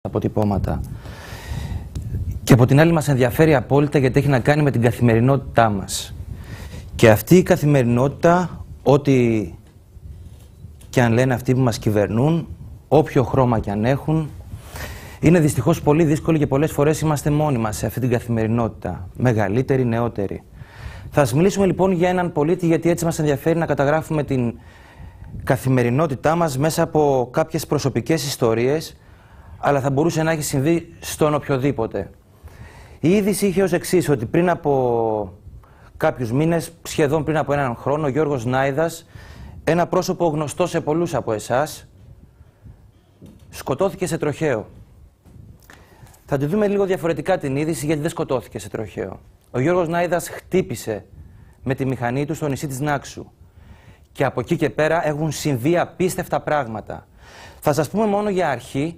αποτυπώματα. Και από την άλλη μας ενδιαφέρει απόλυτα γιατί έχει να κάνει με την καθημερινότητά μας. Και αυτή η καθημερινότητα, ό,τι και αν λένε αυτοί που μας κυβερνούν, όποιο χρώμα και αν έχουν, είναι δυστυχώς πολύ δύσκολη και πολλές φορές είμαστε μόνοι μας σε αυτή την καθημερινότητα, μεγαλύτερη, νεότερη. Θα σας μιλήσουμε λοιπόν για έναν πολίτη, γιατί έτσι μας ενδιαφέρει να καταγράφουμε την καθημερινότητά μας μέσα από κάποιες προσωπικές ιστορίες, αλλά θα μπορούσε να έχει συμβεί στον οποιοδήποτε. Η είδηση είχε ως εξής, ότι πριν από κάποιους μήνες, σχεδόν πριν από έναν χρόνο, ο Γιώργος Νάιδας, ένα πρόσωπο γνωστό σε πολλούς από εσάς, σκοτώθηκε σε τροχαίο. Θα τη δούμε λίγο διαφορετικά την είδηση, γιατί δεν σκοτώθηκε σε τροχαίο. Ο Γιώργος Νάιδας χτύπησε με τη μηχανή του στο νησί της Νάξου. Και από εκεί και πέρα έχουν συμβεί απίστευτα πράγματα. Θα σας πούμε μόνο για αρχή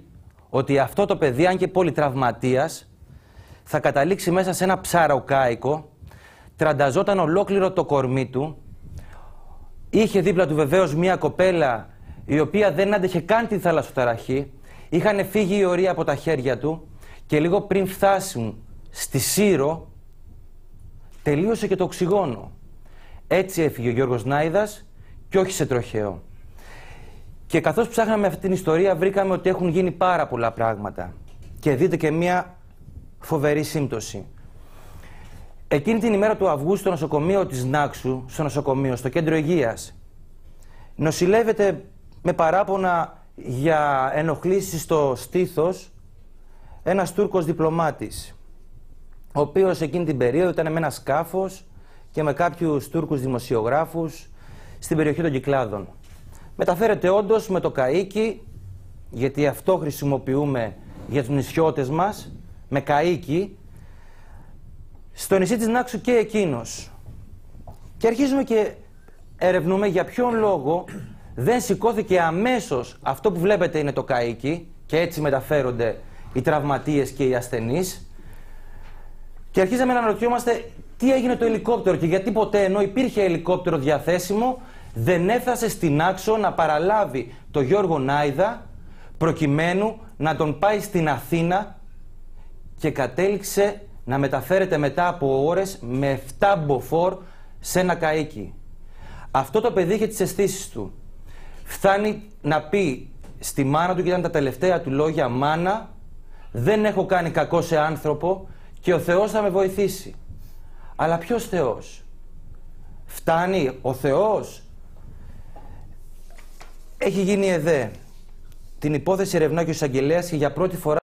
ότι αυτό το παιδί, αν και πολυτραυματίας, θα καταλήξει μέσα σε ένα ψαροκάικο, τρανταζόταν ολόκληρο το κορμί του, είχε δίπλα του βεβαίως μια κοπέλα η οποία δεν άντεχε καν τη θαλασσοταραχή, είχαν φύγει οι οροί από τα χέρια του και λίγο πριν φτάσουν στη Σύρο τελείωσε και το οξυγόνο. Έτσι έφυγε ο Γιώργος Νάιδας και όχι σε τροχαίο. Και καθώς ψάχναμε αυτή την ιστορία βρήκαμε ότι έχουν γίνει πάρα πολλά πράγματα. Και δείτε και μια φοβερή σύμπτωση. Εκείνη την ημέρα του Αυγούστου στο νοσοκομείο της Νάξου, στο κέντρο υγείας, νοσηλεύεται με παράπονα για ενοχλήσεις στο στήθος ένας Τούρκος διπλωμάτης, ο οποίος εκείνη την περίοδο ήταν με ένα σκάφος και με κάποιους Τούρκους δημοσιογράφους στην περιοχή των Κυκλάδων. Μεταφέρεται όντως με το καΐκι, γιατί αυτό χρησιμοποιούμε για τους νησιώτες μας, με καΐκι, στο νησί της Νάξου και εκείνος. Και αρχίζουμε και ερευνούμε για ποιον λόγο δεν σηκώθηκε αμέσως. Αυτό που βλέπετε είναι το καΐκι και έτσι μεταφέρονται οι τραυματίες και οι ασθενείς. Και αρχίζαμε να αναρωτιόμαστε τι έγινε το ελικόπτερο και γιατί ποτέ, ενώ υπήρχε ελικόπτερο διαθέσιμο, δεν έφτασε στην Άξο να παραλάβει το Γιώργο Νάιδα προκειμένου να τον πάει στην Αθήνα και κατέληξε να μεταφέρεται μετά από ώρες με 7 μποφόρ σε ένα καΐκι. Αυτό το παιδί είχε τις αισθήσεις του. Φτάνει να πει στη μάνα του, και ήταν τα τελευταία του λόγια: «Μάνα, δεν έχω κάνει κακό σε άνθρωπο και ο Θεός θα με βοηθήσει». Αλλά ποιος Θεός? Φτάνει ο Θεός? Έχει γίνει ΕΔΕ. Την υπόθεση ερευνά και ο εισαγγελέας και για πρώτη φορά